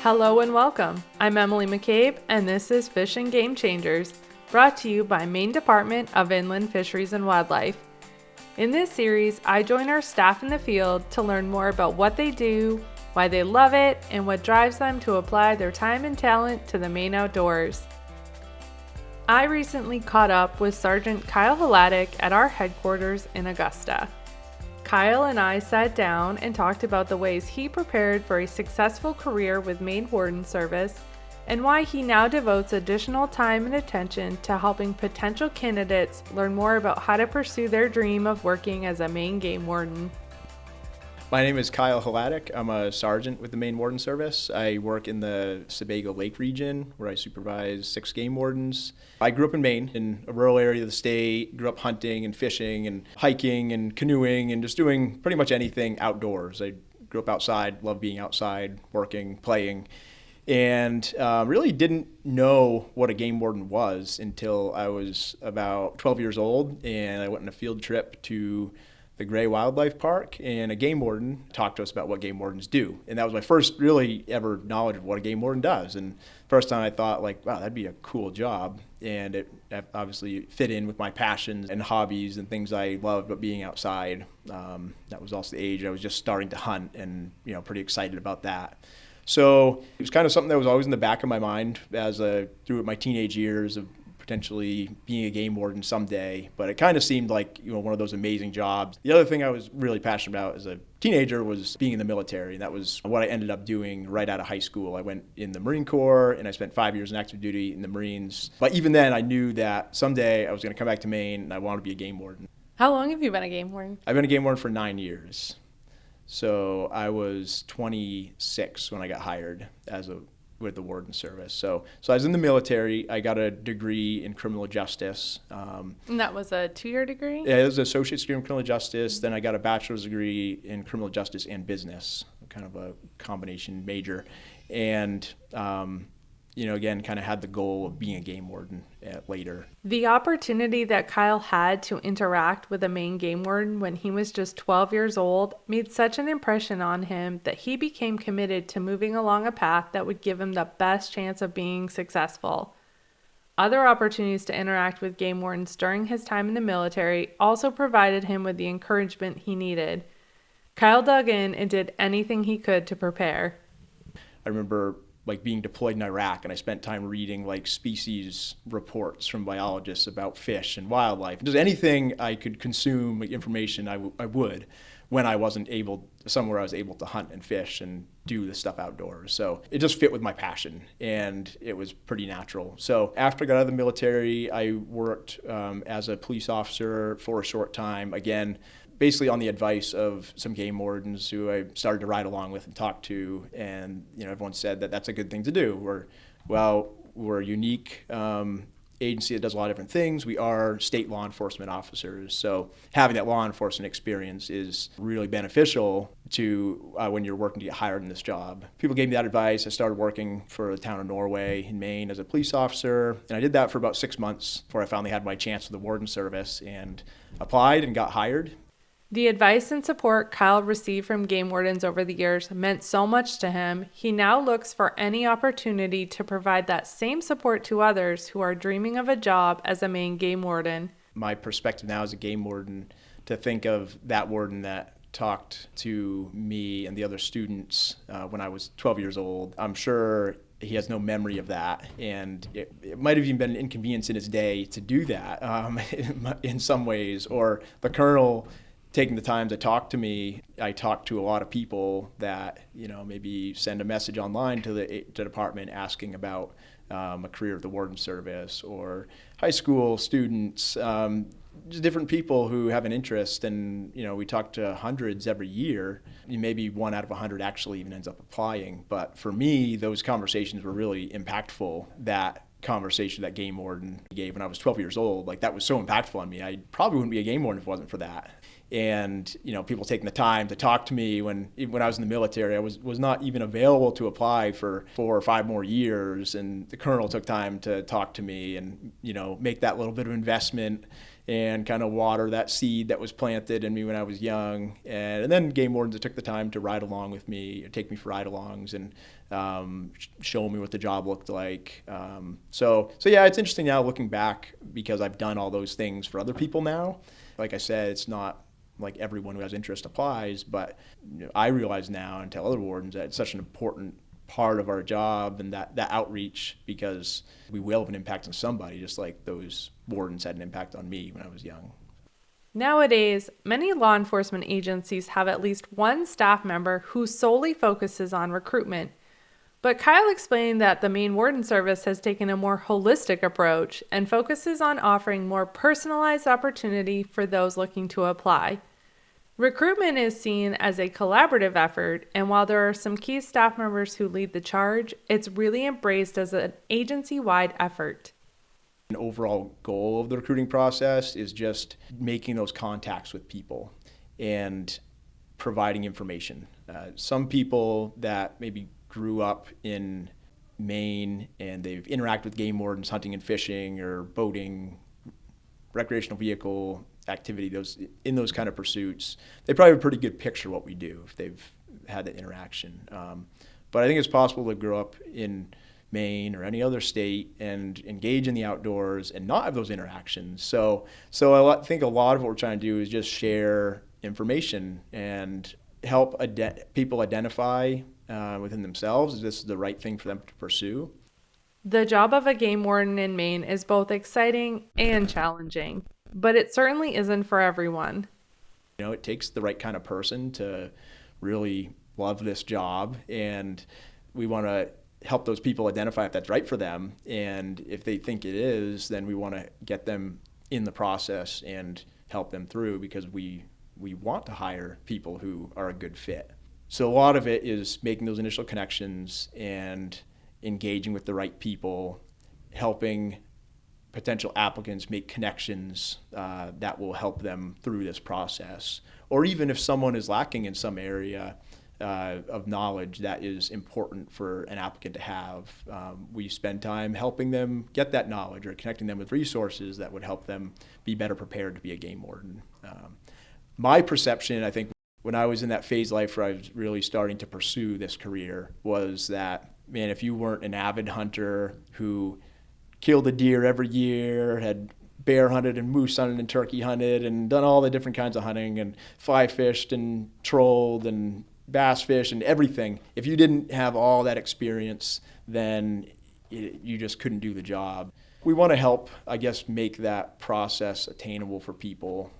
Hello and welcome. I'm Emily McCabe, and this is Fish and Game Changers, brought to you by Maine Department of Inland Fisheries and Wildlife. In this series, I join our staff in the field to learn more about what they do, why they love it, and what drives them to apply their time and talent to the Maine outdoors. I recently caught up with Sergeant Kyle Hladik at our headquarters in Augusta. Kyle and I sat down and talked about the ways he prepared for a successful career with Maine Warden Service and why he now devotes additional time and attention to helping potential candidates learn more about how to pursue their dream of working as a Maine game warden. My name is Kyle Hladik. I'm a sergeant with the Maine Warden Service. I work in the Sebago Lake region where I supervise 6 game wardens. I grew up in Maine, in a rural area of the state, grew up hunting and fishing and hiking and canoeing and just doing pretty much anything outdoors. I grew up outside, loved being outside, working, playing, and really didn't know what a game warden was until I was about 12 years old, and I went on a field trip to the Gray Wildlife Park, and a game warden talked to us about what game wardens do. And that was my first really ever knowledge of what a game warden does. And first time I thought, like, wow, that'd be a cool job. And it obviously fit in with my passions and hobbies and things I loved about being outside. That was also the age I was just starting to hunt and, pretty excited about that. So it was kind of something that was always in the back of my mind through my teenage years of potentially being a game warden someday, but it kind of seemed like one of those amazing jobs. The other thing I was really passionate about as a teenager was being in the military, and that was what I ended up doing right out of high school. I went in the Marine Corps, and I spent 5 years in active duty in the Marines. But even then, I knew that someday I was going to come back to Maine, and I wanted to be a game warden. How long have you been a game warden? I've been a game warden for 9 years. So I was 26 when I got hired with the Warden Service. So I was in the military. I got a degree in criminal justice. And that was a 2-year degree? Yeah, it was an associate's degree in criminal justice. Then I got a bachelor's degree in criminal justice and business, kind of a combination major. And, again, kind of had the goal of being a game warden later. The opportunity that Kyle had to interact with a Maine game warden when he was just 12 years old made such an impression on him that he became committed to moving along a path that would give him the best chance of being successful. Other opportunities to interact with game wardens during his time in the military also provided him with the encouragement he needed. Kyle dug in and did anything he could to prepare. I remember being deployed in Iraq, and I spent time reading species reports from biologists about fish and wildlife. Just anything I could consume, information I would, when I wasn't somewhere I was able to hunt and fish and do this stuff outdoors. So it just fit with my passion, and it was pretty natural. So after I got out of the military, I worked as a police officer for a short time, again, basically on the advice of some game wardens who I started to ride along with and talk to, and everyone said that that's a good thing to do. We're a unique agency that does a lot of different things. We are state law enforcement officers, so having that law enforcement experience is really beneficial to when you're working to get hired in this job. People gave me that advice. I started working for the town of Norway in Maine as a police officer, and I did that for about 6 months before I finally had my chance with the Warden Service and applied and got hired. The advice and support Kyle received from game wardens over the years meant so much to him. He now looks for any opportunity to provide that same support to others who are dreaming of a job as a Maine game warden. My perspective now as a game warden, to think of that warden that talked to me and the other students when I was 12 years old, I'm sure he has no memory of that, and it might have even been an inconvenience in his day to do that in some ways, or the colonel taking the time to talk to me. I talked to a lot of people that, maybe send a message online to the department asking about a career at the Warden Service, or high school students, just different people who have an interest. And, we talk to hundreds every year. Maybe 1 out of 100 actually even ends up applying. But for me, those conversations were really impactful. That conversation that game warden gave when I was 12 years old, that was so impactful on me. I probably wouldn't be a game warden if it wasn't for that. And people taking the time to talk to me when I was in the military. I was not even available to apply for 4 or 5 more years, and the colonel took time to talk to me and make that little bit of investment and kind of water that seed that was planted in me when I was young. And then game wardens that took the time to ride along with me, take me for ride-alongs, and show me what the job looked like. So yeah, it's interesting now looking back because I've done all those things for other people now. Like I said, it's not like everyone who has interest applies, but I realize now and tell other wardens that it's such an important part of our job and that outreach, because we will have an impact on somebody, just like those wardens had an impact on me when I was young. Nowadays, many law enforcement agencies have at least one staff member who solely focuses on recruitment. But Kyle explained that the Maine Warden Service has taken a more holistic approach and focuses on offering more personalized opportunity for those looking to apply. Recruitment is seen as a collaborative effort, and while there are some key staff members who lead the charge, it's really embraced as an agency-wide effort. An overall goal of the recruiting process is just making those contacts with people and providing information. Some people that maybe grew up in Maine and they've interacted with game wardens hunting and fishing or boating, recreational vehicle activity, those kind of pursuits, they probably have a pretty good picture of what we do if they've had that interaction. But I think it's possible to grow up in Maine or any other state and engage in the outdoors and not have those interactions. So I think a lot of what we're trying to do is just share information and help people identify within themselves if this is the right thing for them to pursue. The job of a game warden in Maine is both exciting and challenging, but it certainly isn't for everyone. It takes the right kind of person to really love this job, and we want to help those people identify if that's right for them. And if they think it is, then we want to get them in the process and help them through, because we want to hire people who are a good fit. So a lot of it is making those initial connections and engaging with the right people, helping potential applicants make connections that will help them through this process. Or even if someone is lacking in some area of knowledge that is important for an applicant to have, we spend time helping them get that knowledge or connecting them with resources that would help them be better prepared to be a game warden. My perception, I think, when I was in that phase of life where I was really starting to pursue this career, was that, man, if you weren't an avid hunter who killed a deer every year, had bear hunted and moose hunted and turkey hunted and done all the different kinds of hunting and fly fished and trolled and bass fish and everything, if you didn't have all that experience, then you just couldn't do the job. We want to help, I guess, make that process attainable for people.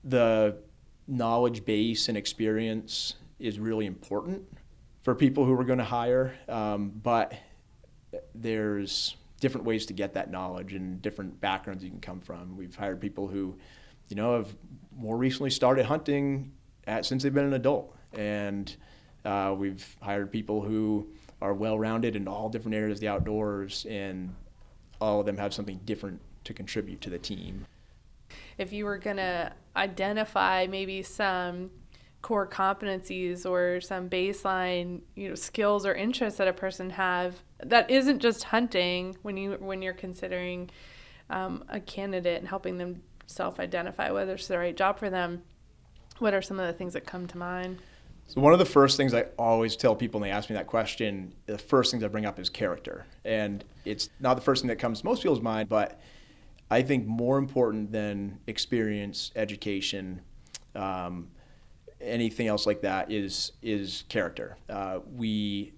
The knowledge base and experience is really important for people who we're going to hire, but there's different ways to get that knowledge and different backgrounds you can come from. We've hired people who, have more recently started hunting since they've been an adult, and we've hired people who are well-rounded in all different areas of the outdoors, and all of them have something different to contribute to the team. If you were going to identify maybe some core competencies or some baseline, skills or interests that a person have that isn't just hunting, when you're considering a candidate and helping them self-identify whether it's the right job for them, what are some of the things that come to mind? So one of the first things I always tell people when they ask me that question, the first things I bring up is character. And it's not the first thing that comes to most people's mind, but I think more important than experience, education, anything else like that is character. We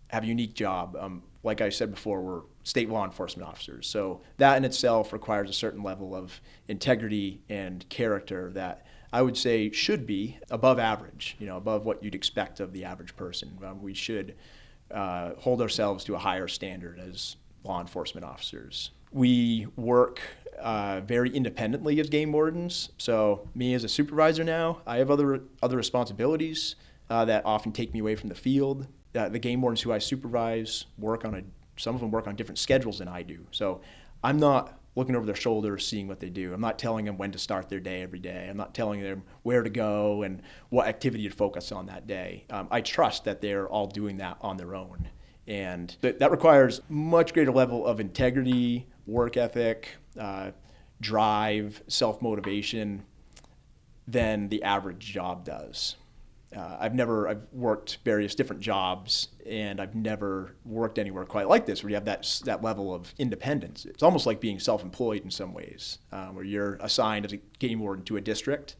have a unique job. Like I said before, we're state law enforcement officers. So that in itself requires a certain level of integrity and character that I would say should be above average, above what you'd expect of the average person. We should hold ourselves to a higher standard as law enforcement officers. We work very independently as game wardens. So me as a supervisor now, I have other responsibilities that often take me away from the field. The game wardens who I supervise some of them work on different schedules than I do. So I'm not looking over their shoulder, seeing what they do. I'm not telling them when to start their day every day. I'm not telling them where to go and what activity to focus on that day. I trust that they're all doing that on their own. And that requires much greater level of integrity, work ethic, drive, self-motivation than the average job does. I've worked various different jobs, and I've never worked anywhere quite like this, where you have that level of independence. It's almost like being self-employed in some ways, where you're assigned as a game warden to a district.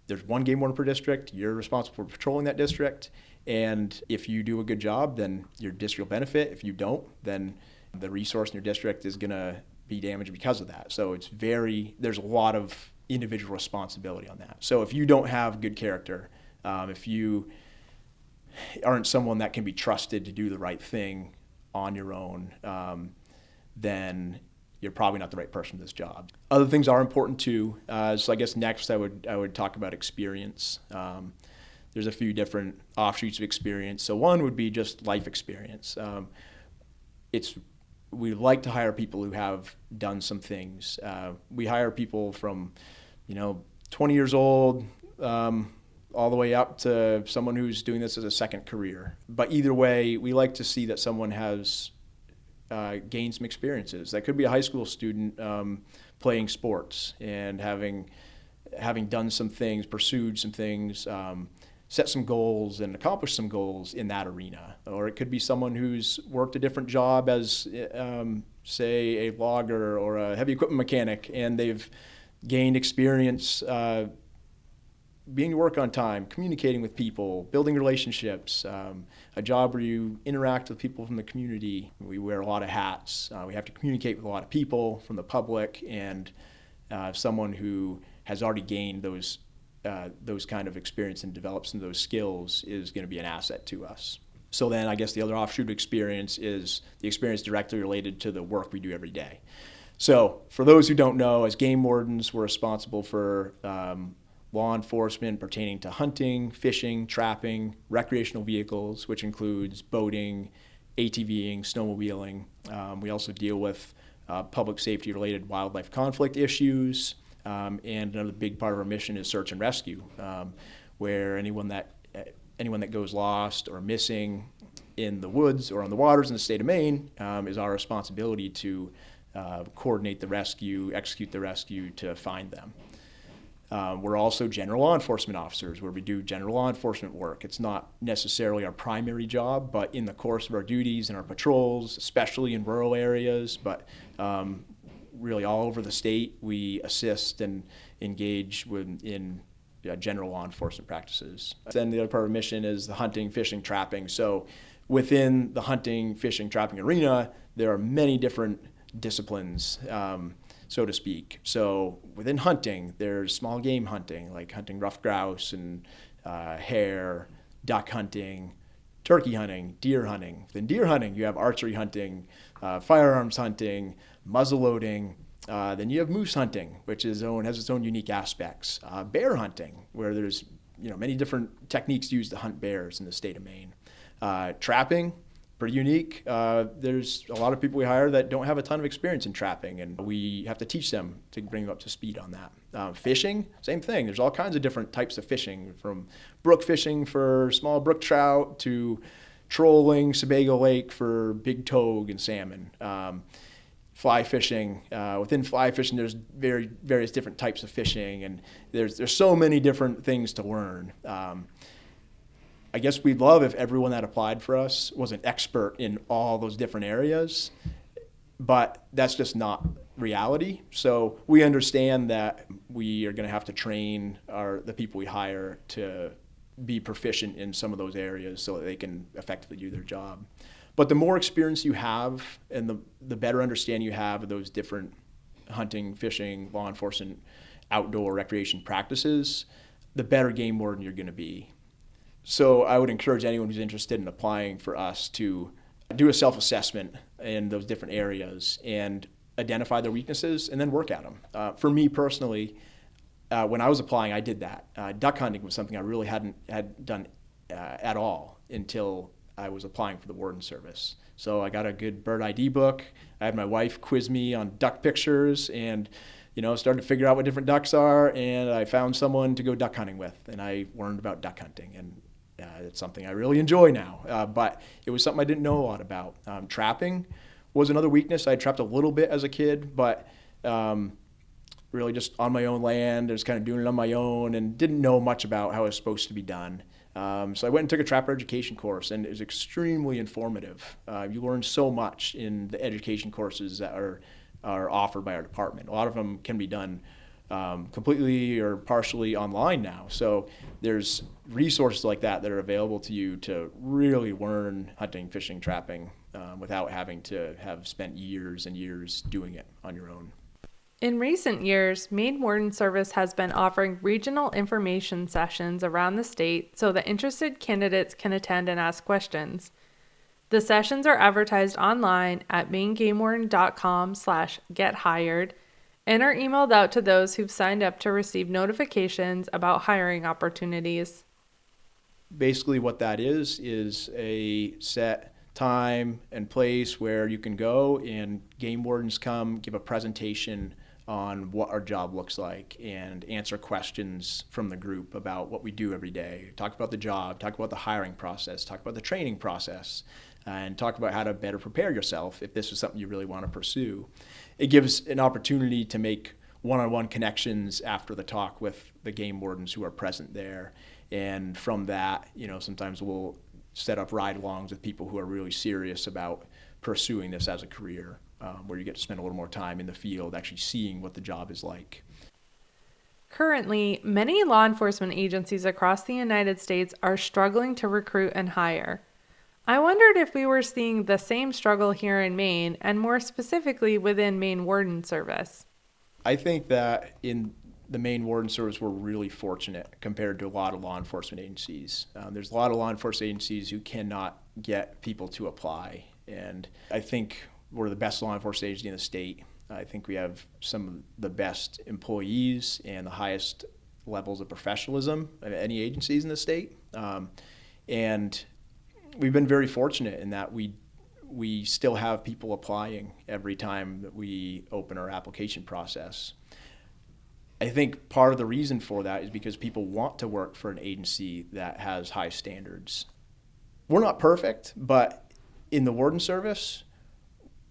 There's one game warden per district. You're responsible for patrolling that district, and if you do a good job, then your district will benefit. If you don't, then the resource in your district is going to be damaged because of that. So there's a lot of individual responsibility on that. So if you don't have good character, if you aren't someone that can be trusted to do the right thing on your own, then you're probably not the right person for this job. Other things are important too. So I guess next I would talk about experience. There's a few different offshoots of experience. So one would be just life experience. We like to hire people who have done some things. We hire people from, 20 years old, all the way up to someone who's doing this as a second career. But either way, we like to see that someone has gained some experiences. That could be a high school student playing sports and having done some things, pursued some things, set some goals and accomplished some goals in that arena. Or it could be someone who's worked a different job as, say, a logger or a heavy equipment mechanic, and they've gained experience being to work on time, communicating with people, building relationships, a job where you interact with people from the community. We wear a lot of hats. We have to communicate with a lot of people from the public, and someone who has already gained those kind of experience and developed some of those skills is going to be an asset to us. So then I guess the other offshoot experience is the experience directly related to the work we do every day. So for those who don't know, as game wardens, we're responsible for law enforcement pertaining to hunting, fishing, trapping, recreational vehicles, which includes boating, ATVing, snowmobiling. We also deal with public safety related wildlife conflict issues. And another big part of our mission is search and rescue, where anyone that goes lost or missing in the woods or on the waters in the state of Maine is our responsibility to coordinate the rescue, execute the rescue to find them. We're also general law enforcement officers, where we do general law enforcement work. It's not necessarily our primary job, but in the course of our duties and our patrols, especially in rural areas, but really all over the state, we assist and engage in general law enforcement practices. Then the other part of our mission is the hunting, fishing, trapping. So within the hunting, fishing, trapping arena, there are many different disciplines, so to speak. So within hunting, there's small game hunting, like hunting ruffed grouse and hare, duck hunting, turkey hunting, deer hunting. Within deer hunting, you have archery hunting, firearms hunting, muzzleloading. Then you have moose hunting, which has its own unique aspects. Bear hunting, where there's many different techniques used to hunt bears in the state of Maine. Trapping, pretty unique. There's a lot of people we hire that don't have a ton of experience in trapping, and we have to teach them to bring them up to speed on that. Fishing, same thing. There's all kinds of different types of fishing, from brook fishing for small brook trout to trolling Sebago Lake for big togue and salmon. Fly fishing. Within fly fishing, there's various different types of fishing, and there's so many different things to learn. I guess we'd love if everyone that applied for us was an expert in all those different areas, but that's just not reality. So we understand that we are going to have to train the people we hire to be proficient in some of those areas so that they can effectively do their job. But the more experience you have and the better understanding you have of those different hunting, fishing, law enforcement, outdoor recreation practices, the better game warden you're going to be. So I would encourage anyone who's interested in applying for us to do a self-assessment in those different areas and identify their weaknesses and then work at them. For me personally, when I was applying, I did that. Duck hunting was something I really hadn't done at all until I was applying for the Warden Service. So I got a good bird ID book. I had my wife quiz me on duck pictures and, started to figure out what different ducks are. And I found someone to go duck hunting with, and I learned about duck hunting. And it's something I really enjoy now. But it was something I didn't know a lot about. Trapping was another weakness. I trapped a little bit as a kid, but really just on my own land. I was kind of doing it on my own and didn't know much about how it was supposed to be done. So I went and took a trapper education course, and it was extremely informative. You learn so much in the education courses that are offered by our department. A lot of them can be done completely or partially online now. So there's resources like that are available to you to really learn hunting, fishing, trapping without having to have spent years and years doing it on your own. In recent years, Maine Warden Service has been offering regional information sessions around the state so that interested candidates can attend and ask questions. The sessions are advertised online at maingamewarden.com/gethired and are emailed out to those who've signed up to receive notifications about hiring opportunities. Basically what that is a set time and place where you can go and game wardens come give a presentation on what our job looks like and answer questions from the group about what we do every day. Talk about the job, talk about the hiring process, talk about the training process, and talk about how to better prepare yourself if this is something you really want to pursue. It gives an opportunity to make one-on-one connections after the talk with the game wardens who are present there. And from that, sometimes we'll set up ride-alongs with people who are really serious about pursuing this as a career, where you get to spend a little more time in the field actually seeing what the job is like. Currently, many law enforcement agencies across the United States are struggling to recruit and hire. I wondered if we were seeing the same struggle here in Maine, and more specifically within Maine Warden Service. I think that in the Maine Warden Service, we're really fortunate compared to a lot of law enforcement agencies. There's a lot of law enforcement agencies who cannot get people to apply, and I think we're the best law enforcement agency in the state. I think we have some of the best employees and the highest levels of professionalism of any agencies in the state. And we've been very fortunate in that we still have people applying every time that we open our application process. I think part of the reason for that is because people want to work for an agency that has high standards. We're not perfect, but in the Warden Service,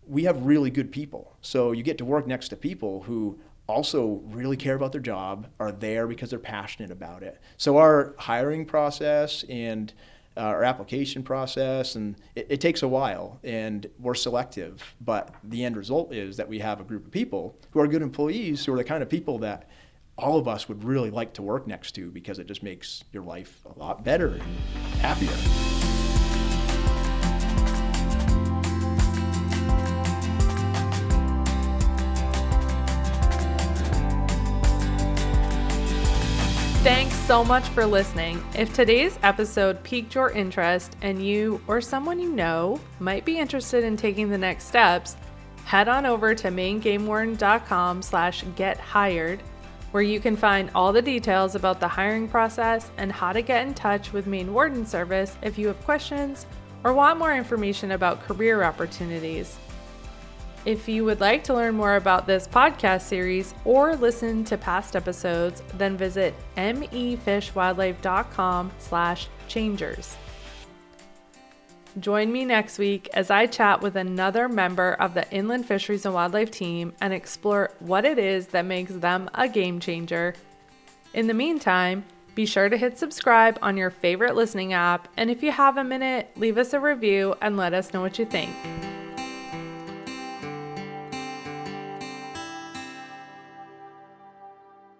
we have really good people. So you get to work next to people who also really care about their job, are there because they're passionate about it. So our hiring process and our application process, and it takes a while, and we're selective, but the end result is that we have a group of people who are good employees, who are the kind of people that all of us would really like to work next to, because it just makes your life a lot better and happier. Thanks so much for listening. If today's episode piqued your interest and you or someone you know might be interested in taking the next steps, head on over to maingamewarden.com/gethired, where you can find all the details about the hiring process and how to get in touch with Maine Warden Service if you have questions or want more information about career opportunities. If you would like to learn more about this podcast series or listen to past episodes, then visit mefishwildlife.com/changers. Join me next week as I chat with another member of the Inland Fisheries and Wildlife team and explore what it is that makes them a game changer. In the meantime, be sure to hit subscribe on your favorite listening app, and if you have a minute, leave us a review and let us know what you think.